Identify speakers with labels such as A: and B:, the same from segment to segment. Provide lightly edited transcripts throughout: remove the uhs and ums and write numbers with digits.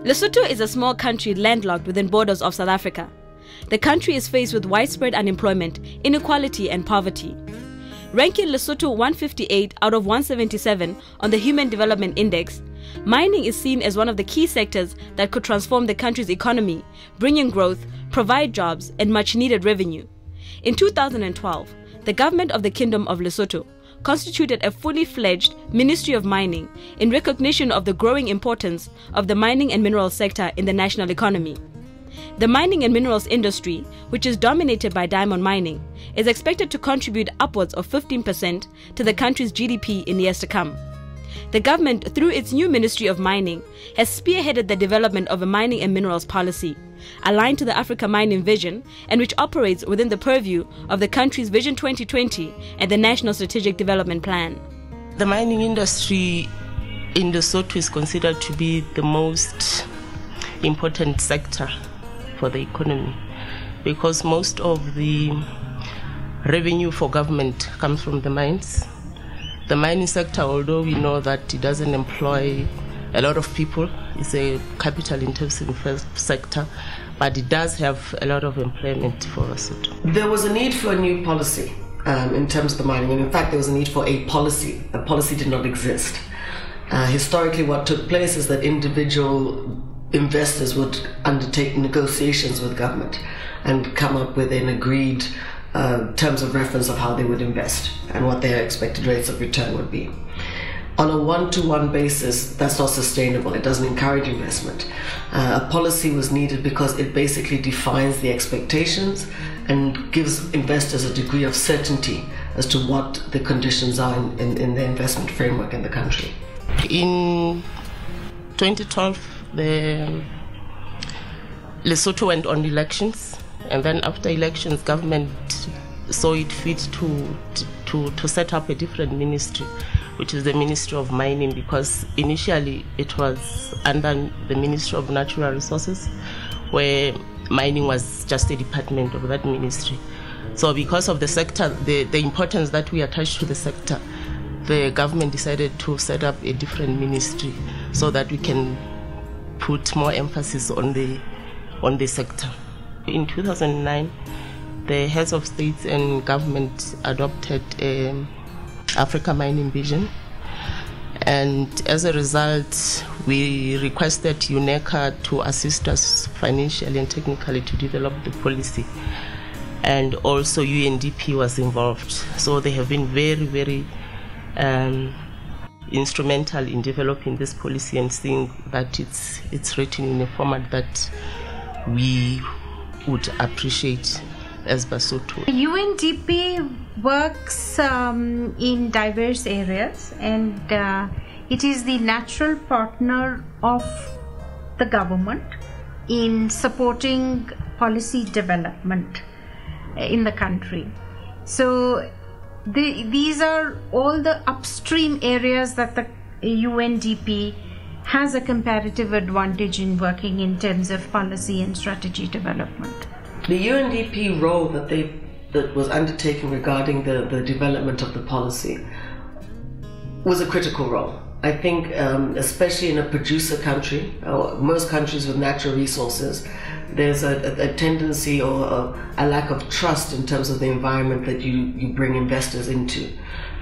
A: Lesotho is a small country landlocked within borders of South Africa. The country is faced with widespread unemployment, inequality and poverty. Ranking Lesotho 158 out of 177 on the Human Development Index, mining is seen as one of the key sectors that could transform the country's economy, bring in growth, provide jobs and much-needed revenue. In 2012, the government of the Kingdom of Lesotho constituted a fully fledged Ministry of Mining in recognition of the growing importance of the mining and minerals sector in the national economy. The mining and minerals industry, which is dominated by diamond mining, is expected to contribute upwards of 15% to the country's GDP in years to come. The government, through its new Ministry of Mining, has spearheaded the development of a mining and minerals policy, aligned to the Africa Mining Vision and which operates within the purview of the country's Vision 2020 and the National Strategic Development Plan.
B: The mining industry in Lesotho is considered to be the most important sector for the economy because most of the revenue for government comes from the mines. The mining sector, although we know that it doesn't employ a lot of people, it's a capital-intensive sector, but it does have a lot of employment for Lesotho.
C: There was a need for a new policy in terms of the mining, and in fact there was a need for a policy. A policy did not exist. Historically, what took place is that individual investors would undertake negotiations with government and come up with an agreed terms of reference of how they would invest and what their expected rates of return would be. On a one-to-one basis, that's not sustainable. It doesn't encourage investment. A policy was needed because it basically defines the expectations and gives investors a degree of certainty as to what the conditions are in the investment framework in the country.
B: In 2012, Lesotho went on elections, and then after elections, government saw it fit to set up a different ministry, which is the Ministry of Mining, because initially it was under the Ministry of Natural Resources, where mining was just a department of that ministry. So because of the sector, the importance that we attach to the sector, the government decided to set up a different ministry so that we can put more emphasis on the sector. In 2009, the heads of states and government adopted an Africa Mining Vision, and as a result, we requested UNECA to assist us financially and technically to develop the policy, and also UNDP was involved. So they have been very, very instrumental in developing this policy and seeing that it's written in a format that we would appreciate as Lesotho.
D: UNDP works in diverse areas, and it is the natural partner of the government in supporting policy development in the country. So these are all the upstream areas that the UNDP has a comparative advantage in working in terms of policy and strategy development.
C: The UNDP role that was undertaken regarding the development of the policy was a critical role. I think especially in a producer country, most countries with natural resources, there's a tendency or a lack of trust in terms of the environment that you bring investors into.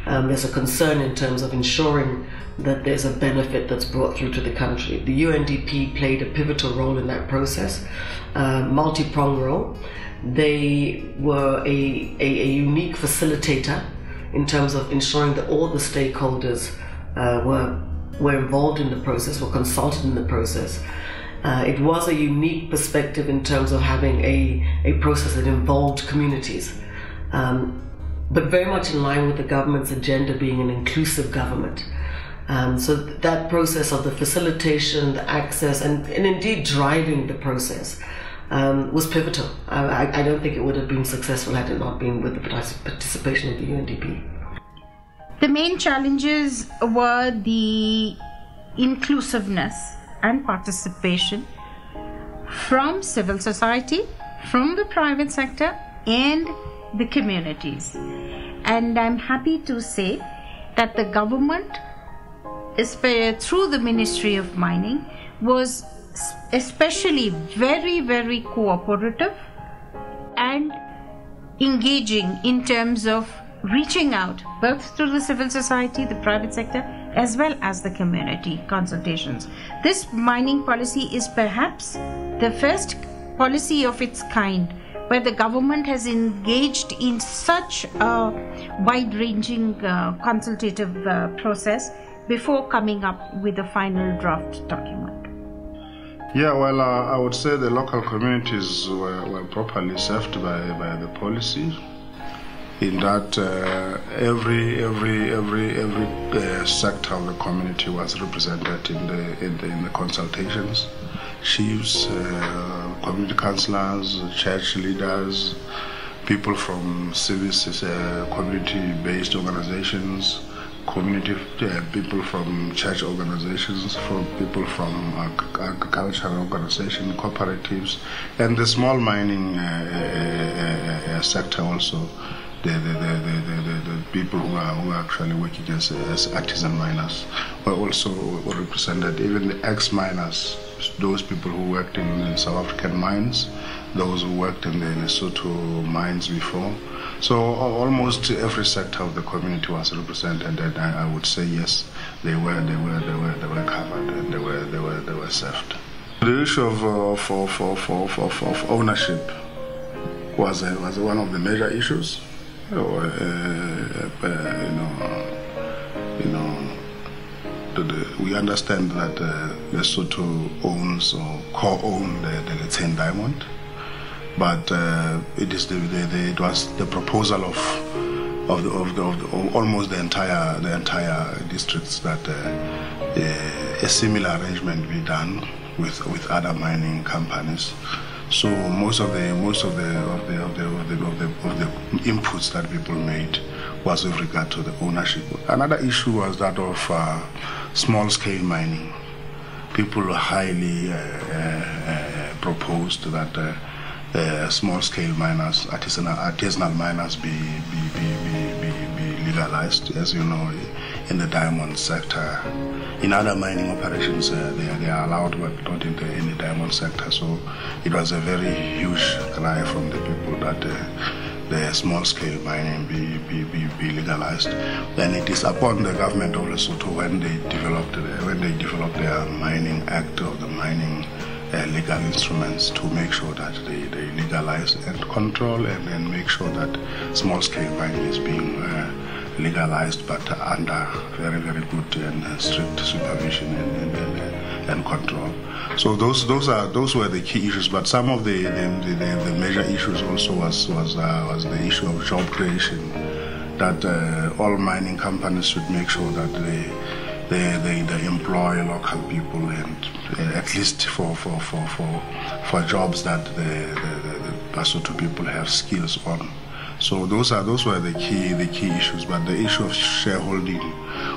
C: There's a concern in terms of ensuring that there's a benefit that's brought through to the country. The UNDP played a pivotal role in that process, multi-pronged role. They were a unique facilitator in terms of ensuring that all the stakeholders were involved in the process, were consulted in the process. It was a unique perspective in terms of having a process that involved communities, but very much in line with the government's agenda being an inclusive government. So that process of the facilitation, the access, and indeed driving the process was pivotal. I don't think it would have been successful had it not been with the participation of the UNDP.
D: The main challenges were the inclusiveness and participation from civil society, from the private sector and the communities. And I'm happy to say that the government, through the Ministry of Mining, was especially very, very cooperative and engaging in terms of reaching out both to the civil society, the private sector, as well as the community consultations. This mining policy is perhaps the first policy of its kind where the government has engaged in such a wide-ranging consultative process before coming up with a final draft document.
E: Yeah, well, I would say the local communities were properly served by the policy, in that every sector of the community was represented in the consultations. Chiefs, community councillors, church leaders, people from civil community-based organizations, people from church organizations, people from agricultural organizations, cooperatives, and the small mining sector also. The people who are actually working as artisan miners were also represented. Even the ex-miners, those people who worked in South African mines, those who worked in the Lesotho mines before. So almost every sector of the community was represented, and I would say yes, they were covered and they were served. The issue of ownership was one of the major issues. We understand that Lesotho owns or co-owned the endowment, but it was the proposal of almost the entire districts that a similar arrangement be done with other mining companies. So most of the inputs that people made was with regard to the ownership. Another issue was that of small-scale mining. People highly proposed that small-scale miners, artisanal miners, be legalized. As you know, in the diamond sector, in other mining operations, they are allowed, but not in the diamond sector. So it was a very huge cry from the people that the small-scale mining be legalized. Then it is upon the government of Lesotho when they developed their mining act or the mining legal instruments to make sure that they legalize and control and make sure that small-scale mining is being legalized, but under very, very good and strict supervision and control. So those were the key issues. But some of the major issues also was the issue of job creation. That all mining companies should make sure that they employ local people, and at least for jobs that the Lesotho people have skills on. So those were the key issues. But the issue of shareholding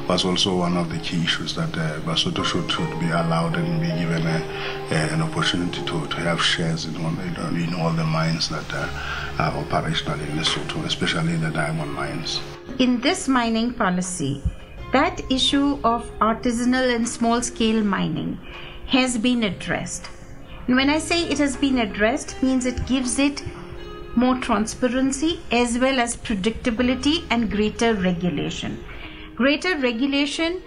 E: was also one of the key issues, that Lesotho should be allowed and be given an opportunity to have shares in all the mines that are operational in Lesotho, especially the diamond mines.
D: In this mining policy, that issue of artisanal and small-scale mining has been addressed. And when I say it has been addressed, means it gives it more transparency as well as predictability and greater regulation. Greater regulation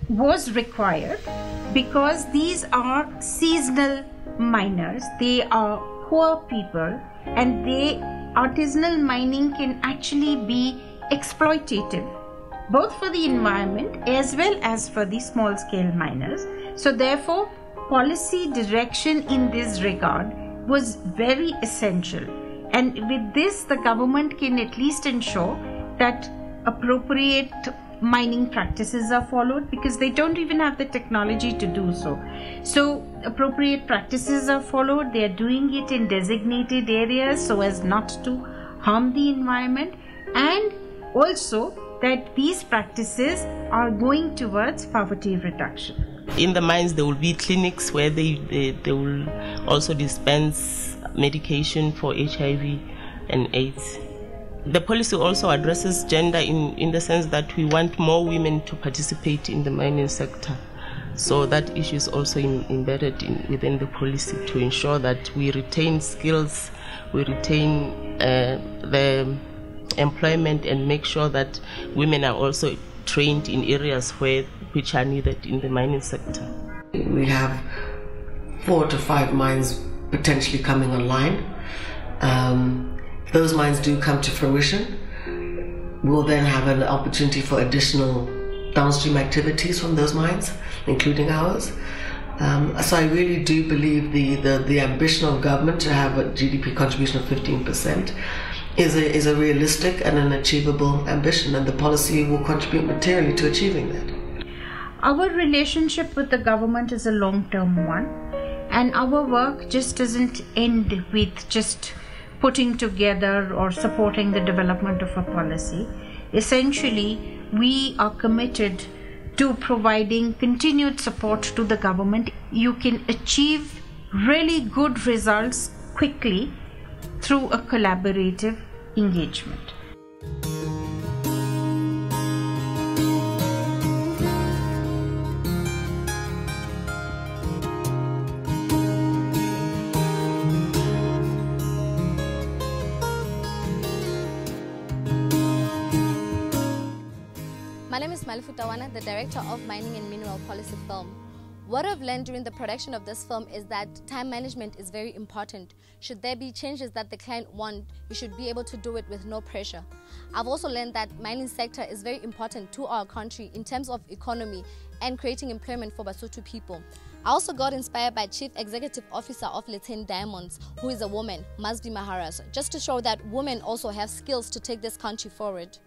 D: was required because these are seasonal miners, they are poor people, and artisanal mining can actually be exploitative, both for the environment as well as for the small scale miners. So therefore, policy direction in this regard was very essential. And with this, the government can at least ensure that appropriate mining practices are followed, because they don't even have the technology to do so. So appropriate practices are followed. They are doing it in designated areas so as not to harm the environment, and also that these practices are going towards poverty reduction.
B: In the mines, there will be clinics where they will also dispense medication for HIV and AIDS. The policy also addresses gender in the sense that we want more women to participate in the mining sector. So that issue is also embedded within the policy to ensure that we retain skills, we retain the employment, and make sure that women are also trained in areas which are needed in the mining sector.
C: We have 4 to 5 mines potentially coming online. Those mines do come to fruition. We'll then have an opportunity for additional downstream activities from those mines, including ours. So I really do believe the ambition of government to have a GDP contribution of 15% is a realistic and an achievable ambition, and the policy will contribute materially to achieving that.
D: Our relationship with the government is a long-term one, and our work just doesn't end with just putting together or supporting the development of a policy. Essentially, we are committed to providing continued support to the government. You can achieve really good results quickly through a collaborative engagement.
F: My name is Malifu Tawana, the director of Mining and Mineral Policy film. What I've learned during the production of this film is that time management is very important. Should there be changes that the client want, you should be able to do it with no pressure. I've also learned that mining sector is very important to our country in terms of economy and creating employment for Basotho people. I also got inspired by Chief Executive Officer of Lethen Diamonds, who is a woman, Masbi Maharaj, just to show that women also have skills to take this country forward.